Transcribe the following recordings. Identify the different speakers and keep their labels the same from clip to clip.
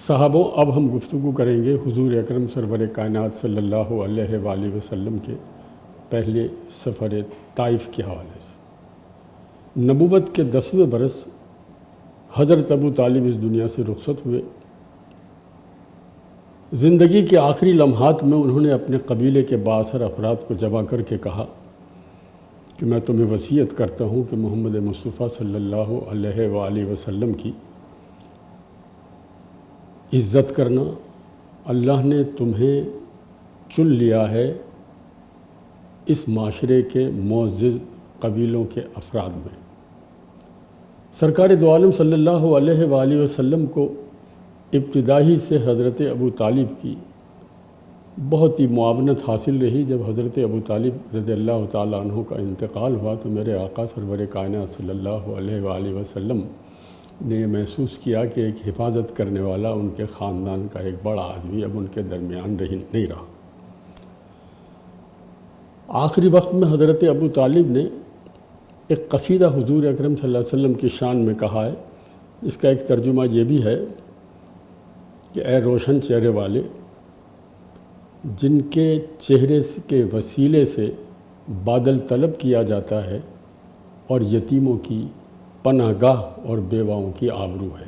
Speaker 1: صحابوں، اب ہم گفتگو کریں گے حضور اکرم سرور کائنات صلی اللہ علیہ وآلہ وسلم کے پہلے سفر طائف کے حوالے سے۔ نبوت کے 10ویں برس حضرت ابو طالب اس دنیا سے رخصت ہوئے۔ زندگی کے آخری لمحات میں انہوں نے اپنے قبیلے کے بااثر افراد کو جمع کر کے کہا کہ میں تمہیں وصیت کرتا ہوں کہ محمد مصطفیٰ صلی اللہ علیہ وآلہ وسلم کی عزت کرنا۔ اللہ نے تمہیں چن لیا ہے اس معاشرے کے معزز قبیلوں کے افراد میں۔ سرکار دو عالم صلی اللہ علیہ وآلہ وسلم کو ابتدائی سے حضرت ابو طالب کی بہت ہی معاونت حاصل رہی۔ جب حضرت ابو طالب رضی اللہ تعالیٰ عنہ کا انتقال ہوا تو میرے آقا سرور کائنات صلی اللہ علیہ وآلہ وسلم نے یہ محسوس کیا کہ ایک حفاظت کرنے والا ان کے خاندان کا ایک بڑا آدمی اب ان کے درمیان نہیں رہا۔ آخری وقت میں حضرت ابو طالب نے ایک قصیدہ حضور اکرم صلی اللہ علیہ وسلم کی شان میں کہا ہے، اس کا ایک ترجمہ یہ بھی ہے کہ اے روشن چہرے والے، جن کے چہرے کے وسیلے سے بادل طلب کیا جاتا ہے اور یتیموں کی پناہ گاہ اور بیواؤں کی آبرو ہے۔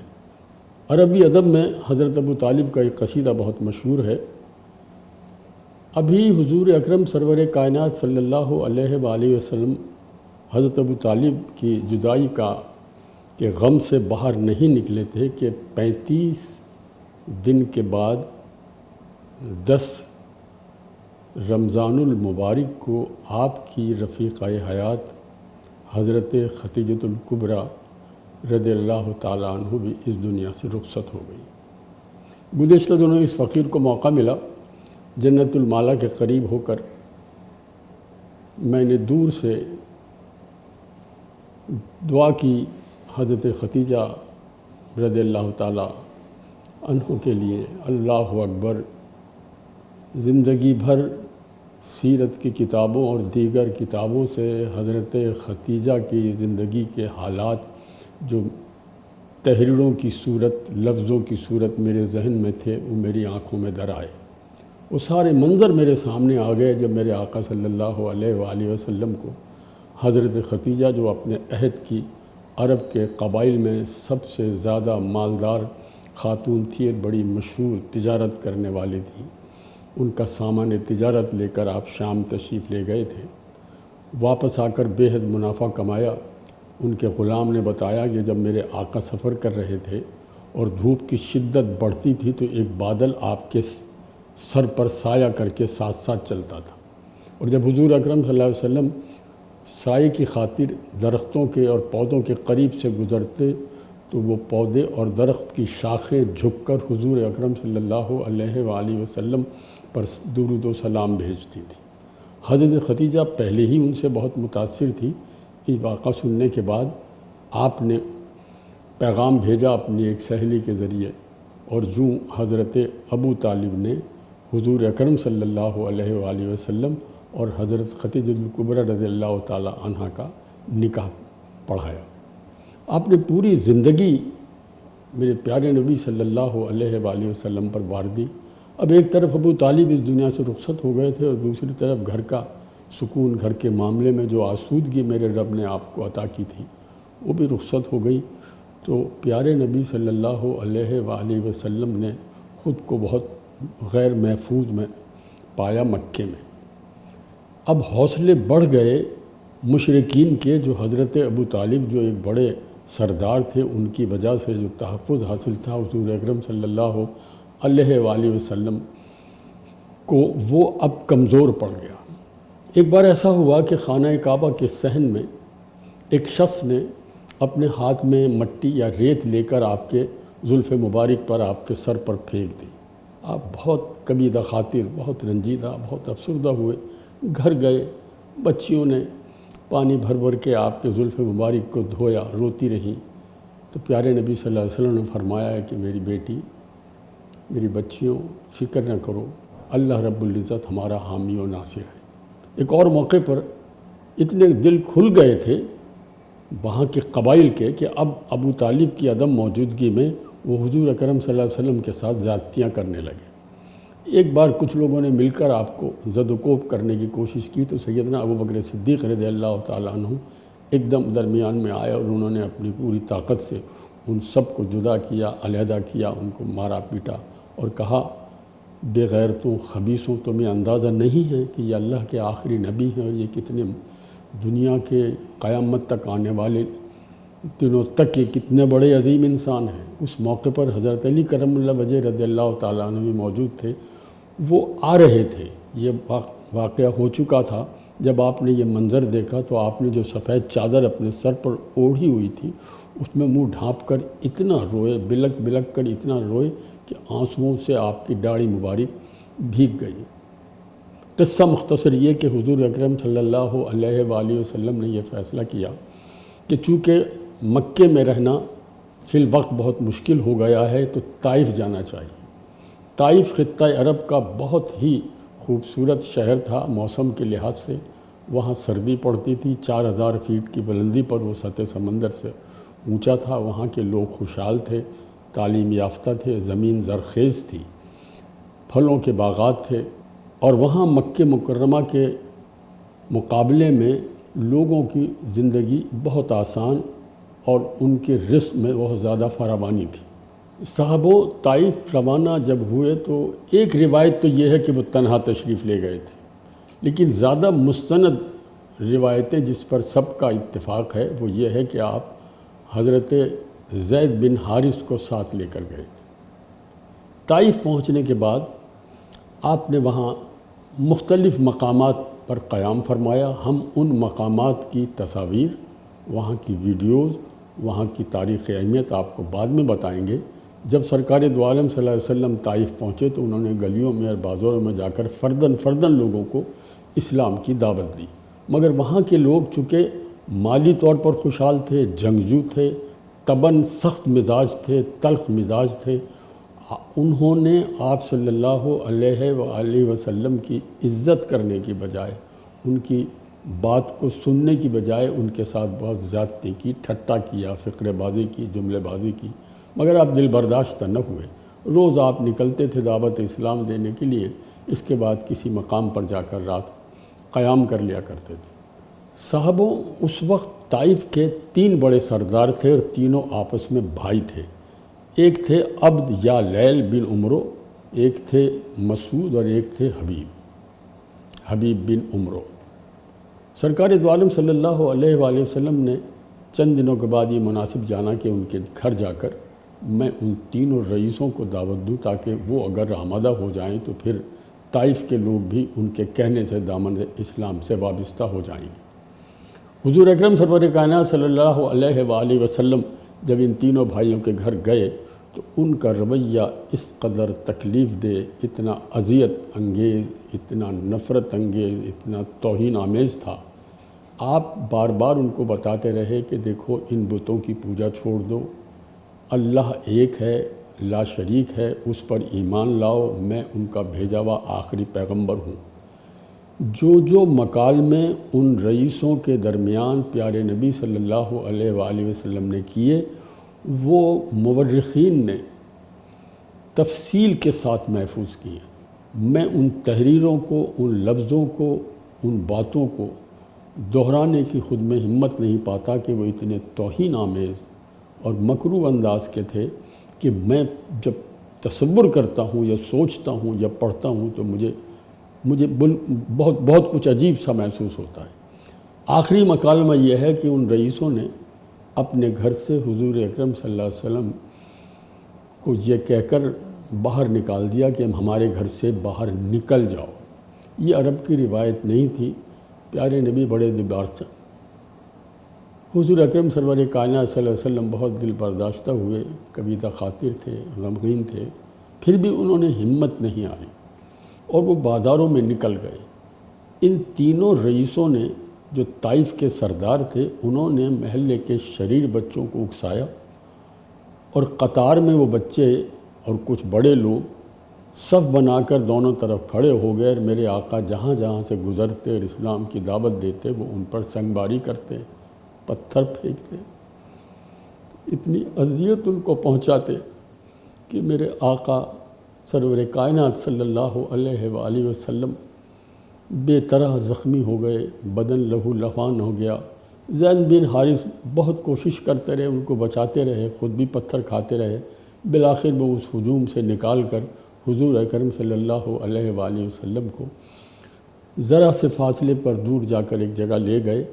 Speaker 1: عربی ادب میں حضرت ابو طالب کا ایک قصیدہ بہت مشہور ہے۔ ابھی حضور اکرم سرور کائنات صلی اللہ علیہ وآلہ وسلم حضرت ابو طالب کی جدائی کے غم سے باہر نہیں نکلے تھے کہ 35 دن کے بعد 10 رمضان المبارک کو آپ کی رفیقہ حیات حضرت خدیجۃ الکبریٰ رضی اللہ تعالیٰ عنہ بھی اس دنیا سے رخصت ہو گئی۔ گزشتہ دنوں اس فقیر کو موقع ملا جنت المالا کے قریب ہو کر میں نے دور سے دعا کی حضرت خدیجہ رضی اللہ تعالیٰ عنہ کے لیے۔ اللہ اکبر، زندگی بھر سیرت کی کتابوں اور دیگر کتابوں سے حضرت خدیجہ کی زندگی کے حالات جو تحریروں کی صورت، لفظوں کی صورت میرے ذہن میں تھے، وہ میری آنکھوں میں در آئے۔ وہ سارے منظر میرے سامنے آ گئے جب میرے آقا صلی اللہ علیہ وآلہ وسلم کو حضرت خدیجہ، جو اپنے عہد کی عرب کے قبائل میں سب سے زیادہ مالدار خاتون تھی اور بڑی مشہور تجارت کرنے والی تھی، ان کا سامان تجارت لے کر آپ شام تشریف لے گئے تھے۔ واپس آ کر بے حد منافع کمایا۔ ان کے غلام نے بتایا کہ جب میرے آقا سفر کر رہے تھے اور دھوپ کی شدت بڑھتی تھی تو ایک بادل آپ کے سر پر سایہ کر کے ساتھ ساتھ چلتا تھا، اور جب حضور اکرم صلی اللہ علیہ وسلم سائے کی خاطر درختوں کے اور پودوں کے قریب سے گزرتے تو وہ پودے اور درخت کی شاخیں جھک کر حضور اکرم صلی اللہ علیہ وآلہ وسلم پر درود و سلام بھیجتی تھی۔ حضرت خدیجہ پہلے ہی ان سے بہت متاثر تھی۔ اس واقعہ سننے کے بعد آپ نے پیغام بھیجا اپنی ایک سہیلی کے ذریعے، اور جو حضرت ابو طالب نے حضور اکرم صلی اللہ علیہ وآلہ وسلم اور حضرت خدیجۃ الکبریٰ رضی اللہ تعالی عنہ کا نکاح پڑھایا۔ آپ نے پوری زندگی میرے پیارے نبی صلی اللہ علیہ وآلہ وسلم پر وار دی۔ اب ایک طرف ابو طالب اس دنیا سے رخصت ہو گئے تھے اور دوسری طرف گھر کا سکون، گھر کے معاملے میں جو آسودگی میرے رب نے آپ کو عطا کی تھی وہ بھی رخصت ہو گئی۔ تو پیارے نبی صلی اللہ علیہ وآلہ وسلم نے خود کو بہت غیر محفوظ میں پایا مکے میں۔ اب حوصلے بڑھ گئے مشرکین کے، جو حضرت ابو طالب جو ایک بڑے سردار تھے، ان کی وجہ سے جو تحفظ حاصل تھا حضور اکرم صلی اللہ علیہ وآلہ وسلم کو، وہ اب کمزور پڑ گیا۔ ایک بار ایسا ہوا کہ خانہ کعبہ کے صحن میں ایک شخص نے اپنے ہاتھ میں مٹی یا ریت لے کر آپ کے زلف مبارک پر، آپ کے سر پر پھینک دی۔ آپ بہت کبیدہ خاطر، بہت رنجیدہ، بہت افسردہ ہوئے، گھر گئے۔ بچیوں نے پانی بھر بھر کے آپ کے زلف مبارک کو دھویا، روتی رہیں۔ تو پیارے نبی صلی اللہ علیہ وسلم نے فرمایا ہے کہ میری بیٹی، میری بچیوں، فکر نہ کرو، اللہ رب العزت ہمارا حامی و ناصر ہے۔ ایک اور موقع پر اتنے دل کھل گئے تھے وہاں کے قبائل کے کہ اب ابو طالب کی عدم موجودگی میں وہ حضور اکرم صلی اللہ علیہ وسلم کے ساتھ زیادتیاں کرنے لگے۔ ایک بار کچھ لوگوں نے مل کر آپ کو زد و کوب کرنے کی کوشش کی تو سیدنا ابو بکر صدیق رضی اللہ تعالیٰ عنہ ایک دم درمیان میں آئے اور انہوں نے اپنی پوری طاقت سے ان سب کو جدا کیا، علیحدہ کیا، ان کو مارا پیٹا اور کہا بے غیرتوں خبیثوں تمہیں اندازہ نہیں ہے کہ یہ اللہ کے آخری نبی ہیں اور یہ کتنے دنیا کے قیامت تک آنے والے دنوں تک یہ کتنے بڑے عظیم انسان ہیں۔ اس موقع پر حضرت علی کرم اللہ وجہ رضی اللہ تعالیٰ عنہ بھی موجود تھے، وہ آ رہے تھے، یہ واقعہ ہو چکا تھا۔ جب آپ نے یہ منظر دیکھا تو آپ نے جو سفید چادر اپنے سر پر اوڑھی ہوئی تھی اس میں منہ ڈھانپ کر اتنا روئے، بلک بلک کر اتنا روئے کہ آنسوؤں سے آپ کی داڑھی مبارک بھیگ گئی۔ قصہ مختصر یہ کہ حضور اکرم صلی اللہ علیہ وآلہ وسلم نے یہ فیصلہ کیا کہ چونکہ مکے میں رہنا فی الوقت بہت مشکل ہو گیا ہے تو طائف جانا چاہیے۔ طائف خطہ عرب کا بہت ہی خوبصورت شہر تھا موسم کے لحاظ سے، وہاں سردی پڑتی تھی، 4000 فیٹ کی بلندی پر وہ سطح سمندر سے اونچا تھا، وہاں کے لوگ خوشحال تھے، تعلیم یافتہ تھے، زمین زرخیز تھی، پھلوں کے باغات تھے، اور وہاں مکہ مکرمہ کے مقابلے میں لوگوں کی زندگی بہت آسان اور ان کے رزق میں بہت زیادہ فراوانی تھی۔ صحابوں طائف روانہ جب ہوئے تو ایک روایت تو یہ ہے کہ وہ تنہا تشریف لے گئے تھے، لیکن زیادہ مستند روایتیں جس پر سب کا اتفاق ہے وہ یہ ہے کہ آپ حضرت زید بن حارث کو ساتھ لے کر گئے تھے۔ طائف پہنچنے کے بعد آپ نے وہاں مختلف مقامات پر قیام فرمایا۔ ہم ان مقامات کی تصاویر، وہاں کی ویڈیوز، وہاں کی تاریخ اہمیت آپ کو بعد میں بتائیں گے۔ جب سرکار دو عالم صلی اللہ علیہ وسلم طائف پہنچے تو انہوں نے گلیوں میں اور بازاروں میں جا کر فرداً لوگوں کو اسلام کی دعوت دی، مگر وہاں کے لوگ چونکہ مالی طور پر خوشحال تھے، جنگجو تھے، طبعاً سخت مزاج تھے، تلخ مزاج تھے، انہوں نے آپ صلی اللہ علیہ وآلہ وسلم کی عزت کرنے کی بجائے، ان کی بات کو سننے کی بجائے ان کے ساتھ بہت زیادتی کی، ٹھٹا کیا، فقرے بازی کی، جملے بازی کی، مگر آپ دل برداشتہ نہ ہوئے۔ روز آپ نکلتے تھے دعوت اسلام دینے کے لیے، اس کے بعد کسی مقام پر جا کر رات قیام کر لیا کرتے تھے۔ صحابوں اس وقت طائف کے 3 بڑے سردار تھے اور تینوں آپس میں بھائی تھے۔ ایک تھے عبد یا لیل بن عمرو، ایک تھے مسعود اور ایک تھے حبیب بن عمرو۔ سرکار دو عالم صلی اللہ علیہ وآلہ وسلم نے چند دنوں کے بعد یہ مناسب جانا کہ ان کے گھر جا کر میں ان تینوں رئیسوں کو دعوت دوں تاکہ وہ اگر آمادہ ہو جائیں تو پھر طائف کے لوگ بھی ان کے کہنے سے دامن اسلام سے وابستہ ہو جائیں گے۔ حضور اکرم سرور کائنات صلی اللہ علیہ وآلہ وسلم جب ان تینوں بھائیوں کے گھر گئے تو ان کا رویہ اس قدر تکلیف دہ، اتنا اذیت انگیز، اتنا نفرت انگیز، اتنا توہین آمیز تھا۔ آپ بار بار ان کو بتاتے رہے کہ دیکھو ان بتوں کی پوجا چھوڑ دو، اللہ ایک ہے، لا شریک ہے، اس پر ایمان لاؤ، میں ان کا بھیجا ہوا آخری پیغمبر ہوں۔ جو مکالمے ان رئیسوں کے درمیان پیارے نبی صلی اللہ علیہ وآلہ وسلم نے کیے وہ مورخین نے تفصیل کے ساتھ محفوظ کیے۔ میں ان تحریروں کو، ان لفظوں کو، ان باتوں کو دہرانے کی خود میں ہمت نہیں پاتا کہ وہ اتنے توہین آمیز اور مکروہ انداز کے تھے کہ میں جب تصور کرتا ہوں یا سوچتا ہوں یا پڑھتا ہوں تو مجھے بہت کچھ عجیب سا محسوس ہوتا ہے۔ آخری مکالمہ یہ ہے کہ ان رئیسوں نے اپنے گھر سے حضور اکرم صلی اللہ علیہ وسلم کو یہ کہہ کر باہر نکال دیا کہ ہمارے گھر سے باہر نکل جاؤ۔ یہ عرب کی روایت نہیں تھی۔ پیارے نبی بڑے دلدار سے حضور اکرم سرور کائنات صلی اللہ علیہ وسلم بہت دل برداشتہ ہوئے، کبیدہ خاطر تھے، غمگین تھے، پھر بھی انہوں نے ہمت نہیں آئی اور وہ بازاروں میں نکل گئے۔ ان تینوں رئیسوں نے جو طائف کے سردار تھے انہوں نے محلے کے شریر بچوں کو اکسایا اور قطار میں وہ بچے اور کچھ بڑے لوگ صف بنا کر دونوں طرف کھڑے ہو گئے اور میرے آقا جہاں جہاں سے گزرتے اور اسلام کی دعوت دیتے وہ ان پر سنگباری کرتے، پتھر پھینکتے، اتنی اذیت ان کو پہنچاتے کہ میرے آقا سرور کائنات صلی اللہ علیہ وآلہ وسلم بے طرح زخمی ہو گئے، بدن لہو لہان ہو گیا۔ زید بن حارث بہت کوشش کرتے رہے، ان کو بچاتے رہے، خود بھی پتھر کھاتے رہے۔ بالآخر وہ اس ہجوم سے نکال کر حضور اکرم صلی اللہ علیہ وآلہ وسلم کو ذرا سے فاصلے پر دور جا کر ایک جگہ لے گئے۔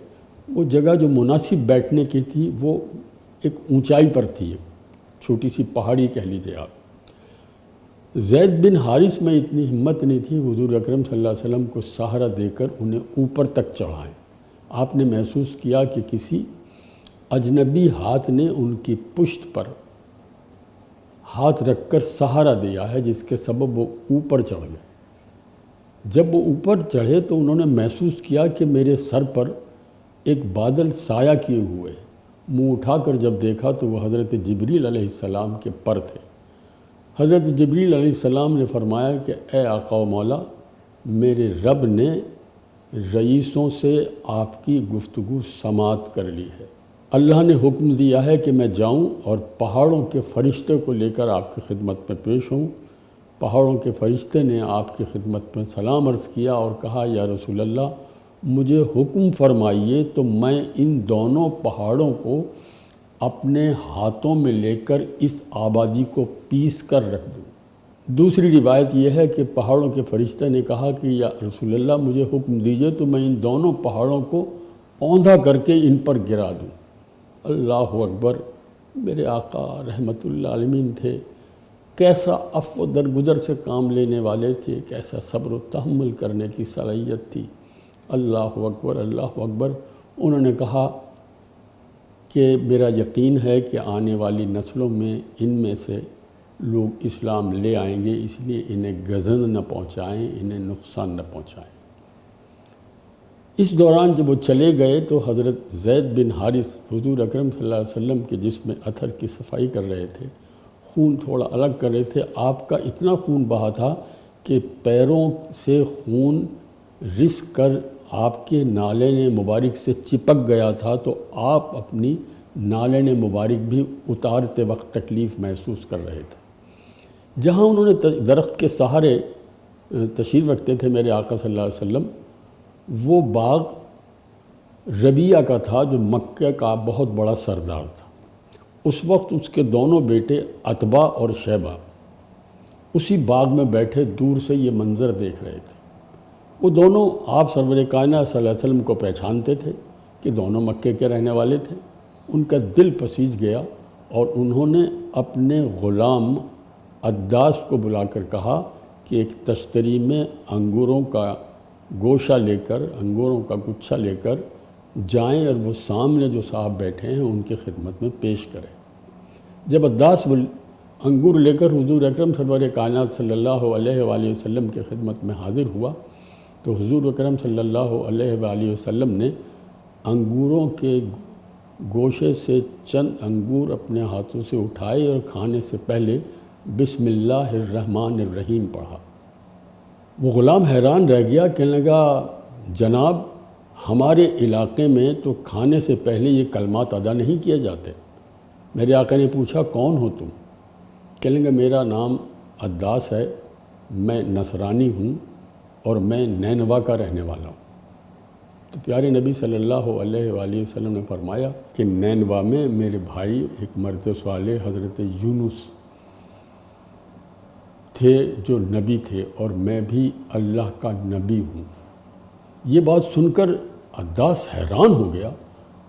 Speaker 1: وہ جگہ جو مناسب بیٹھنے کی تھی وہ ایک اونچائی پر تھی، چھوٹی سی پہاڑی کہہ لیجیے آپ۔ زید بن حارث میں اتنی ہمت نہیں تھی حضور اکرم صلی اللہ علیہ وسلم کو سہارا دے کر انہیں اوپر تک چڑھائیں۔ آپ نے محسوس کیا کہ کسی اجنبی ہاتھ نے ان کی پشت پر ہاتھ رکھ کر سہارا دیا ہے، جس کے سبب وہ اوپر چڑھ گئے۔ جب وہ اوپر چڑھے تو انہوں نے محسوس کیا کہ میرے سر پر ایک بادل سایہ کیے ہوئے، منہ اٹھا کر جب دیکھا تو وہ حضرت جبریل علیہ السلام کے پر تھے۔ حضرت جبریل علیہ السلام نے فرمایا کہ اے آقا و مولا، میرے رب نے رئیسوں سے آپ کی گفتگو سماعت کر لی ہے۔ اللہ نے حکم دیا ہے کہ میں جاؤں اور پہاڑوں کے فرشتے کو لے کر آپ کی خدمت میں پیش ہوں۔ پہاڑوں کے فرشتے نے آپ کی خدمت میں سلام عرض کیا اور کہا یا رسول اللہ، مجھے حکم فرمائیے تو میں ان دونوں پہاڑوں کو اپنے ہاتھوں میں لے کر اس آبادی کو پیس کر رکھ دوں۔ دوسری روایت یہ ہے کہ پہاڑوں کے فرشتے نے کہا کہ یا رسول اللہ، مجھے حکم دیجئے تو میں ان دونوں پہاڑوں کو اوندھا کر کے ان پر گرا دوں۔ اللہ اکبر! میرے آقا رحمت اللہ عالمین تھے، کیسا عفو درگزر سے کام لینے والے تھے، کیسا صبر و تحمل کرنے کی صلاحیت تھی۔ اللہ اکبر، اللہ اکبر! انہوں نے کہا کہ میرا یقین ہے کہ آنے والی نسلوں میں ان میں سے لوگ اسلام لے آئیں گے، اس لیے انہیں گزن نہ پہنچائیں، انہیں نقصان نہ پہنچائیں۔ اس دوران جب وہ چلے گئے تو حضرت زید بن حارث حضور اکرم صلی اللہ علیہ وسلم کے جسم اتھر کی صفائی کر رہے تھے، خون تھوڑا الگ کر رہے تھے۔ آپ کا اتنا خون بہا تھا کہ پیروں سے خون رس کر آپ کے نالین مبارک سے چپک گیا تھا، تو آپ اپنی نالین مبارک بھی اتارتے وقت تکلیف محسوس کر رہے تھے۔ جہاں انہوں نے درخت کے سہارے تشریف رکھتے تھے میرے آقا صلی اللہ علیہ وسلم، وہ باغ ربیعہ کا تھا جو مکہ کا بہت بڑا سردار تھا۔ اس وقت اس کے دونوں بیٹے عتبہ اور شیبہ اسی باغ میں بیٹھے دور سے یہ منظر دیکھ رہے تھے۔ وہ دونوں آپ سرور کائنات صلی اللہ علیہ وسلم کو پہچانتے تھے کہ دونوں مکے کے رہنے والے تھے۔ ان کا دل پسیج گیا اور انہوں نے اپنے غلام عداس کو بلا کر کہا کہ ایک تشتری میں انگوروں کا گوشہ لے کر، انگوروں کا گچھا لے کر جائیں اور وہ سامنے جو صاحب بیٹھے ہیں ان کی خدمت میں پیش کریں۔ جب عداس انگور لے کر حضور اکرم سرور کائنات صلی اللہ علیہ وآلہ وسلم کی خدمت میں حاضر ہوا تو حضور اکرم صلی اللہ علیہ وآلہ وسلم نے انگوروں کے گوشے سے چند انگور اپنے ہاتھوں سے اٹھائے اور کھانے سے پہلے بسم اللہ الرحمن الرحیم پڑھا۔ وہ غلام حیران رہ گیا، کہنے لگا جناب ہمارے علاقے میں تو کھانے سے پہلے یہ کلمات ادا نہیں کیے جاتے۔ میرے آقا نے پوچھا کون ہو تم؟ کہنے لگا میرا نام عداس ہے، میں نصرانی ہوں اور میں نینوا کا رہنے والا ہوں۔ تو پیارے نبی صلی اللہ علیہ وآلہ وسلم نے فرمایا کہ نینوا میں میرے بھائی ایک مرد صالح حضرت یونس تھے جو نبی تھے، اور میں بھی اللہ کا نبی ہوں۔ یہ بات سن کر عداس حیران ہو گیا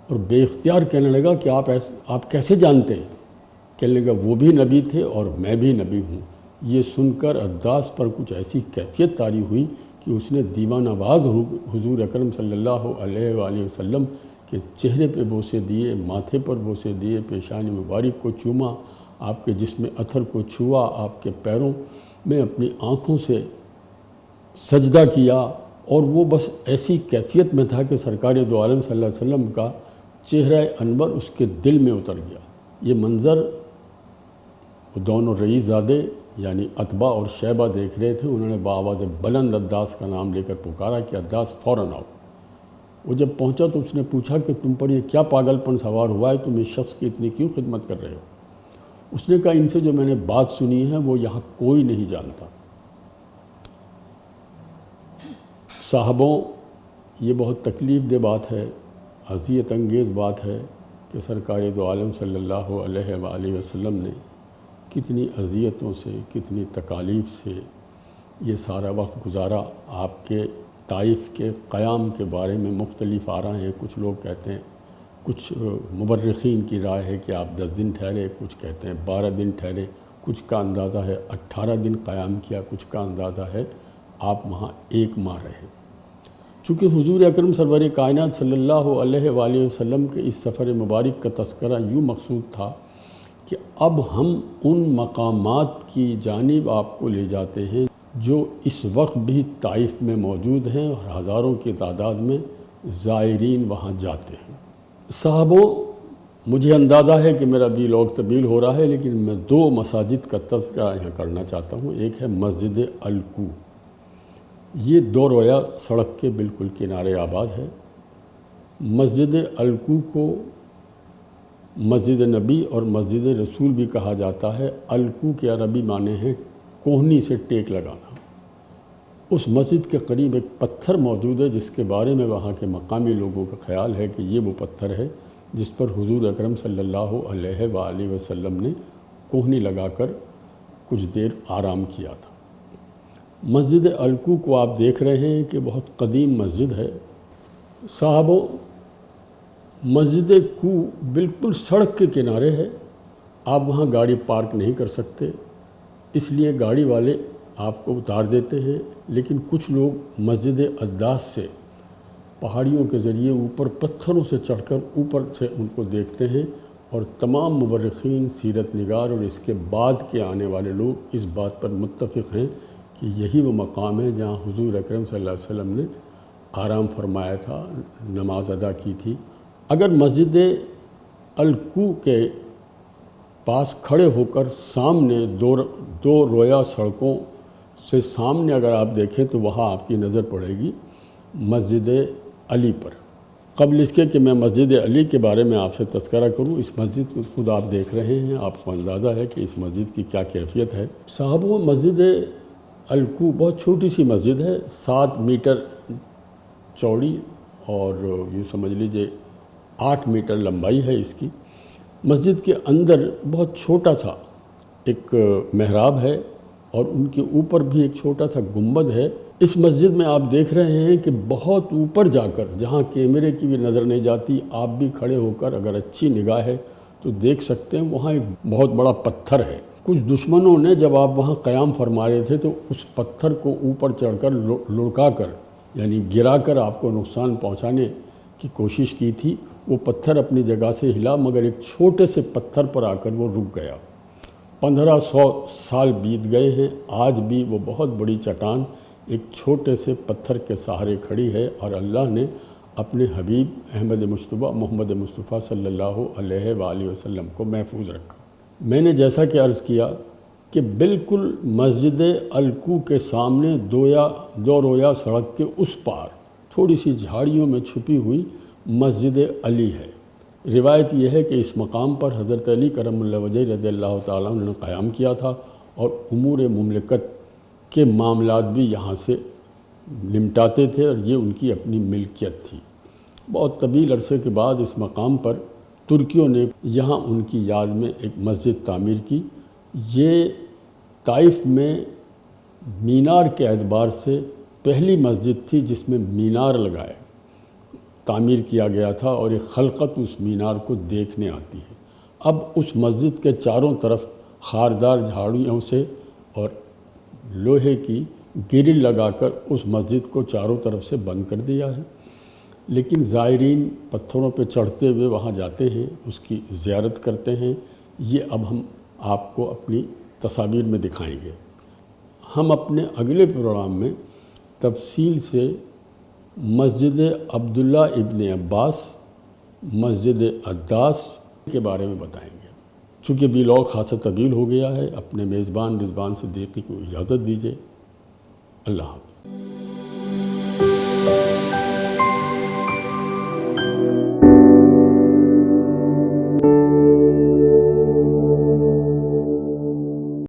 Speaker 1: اور بے اختیار کہنے لگا کہ آپ کیسے جانتے ہیں؟ کہنے لگا وہ بھی نبی تھے اور میں بھی نبی ہوں۔ یہ سن کر عداس پر کچھ ایسی کیفیت طاری ہوئی کہ اس نے دیوانہ باز حضور اکرم صلی اللہ علیہ وآلہ وسلم کے چہرے پہ بوسے دیے، ماتھے پر بوسے دیے، پیشانی مبارک کو چوما، آپ کے جسم اتھر کو چھوا، آپ کے پیروں میں اپنی آنکھوں سے سجدہ کیا، اور وہ بس ایسی کیفیت میں تھا کہ سرکار دو عالم صلی اللہ علیہ وسلم کا چہرہ انور اس کے دل میں اتر گیا۔ یہ منظر وہ دونوں رئیس زادے یعنی عتبہ اور شیبہ دیکھ رہے تھے۔ انہوں نے بآواز بلند عداس کا نام لے کر پکارا کہ عداس فوراً آؤ۔ وہ جب پہنچا تو اس نے پوچھا کہ تم پر یہ کیا پاگل پن سوار ہوا ہے، تم اس شخص کی اتنی کیوں خدمت کر رہے ہو؟ اس نے کہا ان سے جو میں نے بات سنی ہے وہ یہاں کوئی نہیں جانتا۔ صاحبوں، یہ بہت تکلیف دہ بات ہے، اذیت انگیز بات ہے کہ سرکار دو عالم صلی اللہ علیہ وآلہ وسلم نے کتنی اذیتوں سے، کتنی تکالیف سے یہ سارا وقت گزارا۔ آپ کے طائف کے قیام کے بارے میں مختلف آراء ہیں، کچھ لوگ کہتے ہیں، کچھ مورخین کی رائے ہے کہ آپ 10 دن ٹھہرے، کچھ کہتے ہیں 12 دن ٹھہرے، کچھ کا اندازہ ہے 18 دن قیام کیا، کچھ کا اندازہ ہے آپ وہاں 1 ماہ رہے۔ چونکہ حضور اکرم سرور کائنات صلی اللہ علیہ وآلہ وسلم کے اس سفر مبارک کا تذکرہ یوں مقصود تھا کہ اب ہم ان مقامات کی جانب آپ کو لے جاتے ہیں جو اس وقت بھی طائف میں موجود ہیں اور ہزاروں کی تعداد میں زائرین وہاں جاتے ہیں۔ صاحبوں، مجھے اندازہ ہے کہ میرا ویلاگ طویل ہو رہا ہے، لیکن میں 2 مساجد کا تذکرہ یہاں کرنا چاہتا ہوں۔ ایک ہے مسجد الکو، یہ 2 رویا سڑک کے بالکل کنارے آباد ہے۔ مسجد الکو کو مسجد نبی اور مسجد رسول بھی کہا جاتا ہے۔ الکو کے عربی معنی ہے کوہنی سے ٹیک لگانا۔ اس مسجد کے قریب ایک پتھر موجود ہے جس کے بارے میں وہاں کے مقامی لوگوں کا خیال ہے کہ یہ وہ پتھر ہے جس پر حضور اکرم صلی اللہ علیہ وآلہ وسلم نے کوہنی لگا کر کچھ دیر آرام کیا تھا۔ مسجد الکو کو آپ دیکھ رہے ہیں کہ بہت قدیم مسجد ہے۔ صاحبوں، مسجد کو بالکل سڑک کے کنارے ہے، آپ وہاں گاڑی پارک نہیں کر سکتے، اس لیے گاڑی والے آپ کو اتار دیتے ہیں، لیکن کچھ لوگ مسجد عداس سے پہاڑیوں کے ذریعے اوپر پتھروں سے چڑھ کر اوپر سے ان کو دیکھتے ہیں، اور تمام مورخین، سیرت نگار اور اس کے بعد کے آنے والے لوگ اس بات پر متفق ہیں کہ یہی وہ مقام ہے جہاں حضور اکرم صلی اللہ علیہ وسلم نے آرام فرمایا تھا، نماز ادا کی تھی۔ اگر مسجد الکو کے پاس کھڑے ہو کر سامنے دو رویا سڑکوں سے سامنے اگر آپ دیکھیں تو وہاں آپ کی نظر پڑے گی مسجد علی پر۔ قبل اس کے کہ میں مسجد علی کے بارے میں آپ سے تذکرہ کروں، اس مسجد کو خود آپ دیکھ رہے ہیں، آپ کو اندازہ ہے کہ اس مسجد کی کیا کیفیت ہے۔ صاحبوں، مسجد الکو بہت چھوٹی سی مسجد ہے، 7 میٹر چوڑی اور یوں سمجھ لیجئے 8 میٹر لمبائی ہے اس کی۔ مسجد کے اندر بہت چھوٹا سا ایک محراب ہے اور ان کے اوپر بھی ایک چھوٹا سا گنبد ہے۔ اس مسجد میں آپ دیکھ رہے ہیں کہ بہت اوپر جا کر، جہاں کیمرے کی بھی نظر نہیں جاتی، آپ بھی کھڑے ہو کر اگر اچھی نگاہ ہے تو دیکھ سکتے ہیں وہاں ایک بہت بڑا پتھر ہے۔ کچھ دشمنوں نے جب آپ وہاں قیام فرما رہے تھے تو اس پتھر کو اوپر چڑھ کر لڑکا کر، یعنی گرا کر آپ کو نقصان پہنچانے کی کوشش کی تھی۔ وہ پتھر اپنی جگہ سے ہلا، مگر ایک چھوٹے سے پتھر پر آ کر وہ رک گیا۔ 1500 سال بیت گئے ہیں، آج بھی وہ بہت بڑی چٹان ایک چھوٹے سے پتھر کے سہارے کھڑی ہے، اور اللہ نے اپنے حبیب احمد مجتبیٰ محمد مصطفیٰ صلی اللہ علیہ وآلہ وسلم کو محفوظ رکھا۔ میں نے جیسا کہ عرض کیا کہ بالکل مسجد الکو کے سامنے دو رویا سڑک کے اس پار تھوڑی سی جھاڑیوں میں چھپی ہوئی مسجد علی ہے۔ روایت یہ ہے کہ اس مقام پر حضرت علی کرم اللہ وجہ رضی اللہ تعالیٰ عنہ نے قیام کیا تھا، اور امور مملکت کے معاملات بھی یہاں سے نمٹاتے تھے، اور یہ ان کی اپنی ملکیت تھی۔ بہت طویل عرصے کے بعد اس مقام پر ترکیوں نے یہاں ان کی یاد میں ایک مسجد تعمیر کی۔ یہ طائف میں مینار کے اعتبار سے پہلی مسجد تھی جس میں مینار لگائے تعمیر کیا گیا تھا، اور ایک خلقت اس مینار کو دیکھنے آتی ہے۔ اب اس مسجد کے چاروں طرف خاردار جھاڑیوں سے اور لوہے کی گرل لگا کر اس مسجد کو چاروں طرف سے بند کر دیا ہے، لیکن زائرین پتھروں پہ چڑھتے ہوئے وہاں جاتے ہیں، اس کی زیارت کرتے ہیں۔ یہ اب ہم آپ کو اپنی تصاویر میں دکھائیں گے۔ ہم اپنے اگلے پروگرام میں تفصیل سے مسجد عبداللہ ابن عباس، مسجد عداس کے بارے میں بتائیں گے۔ چونکہ ویلاگ خاصا طویل ہو گیا ہے، اپنے میزبان رضوان صدیقی کو اجازت دیجیے۔ اللہ حافظ۔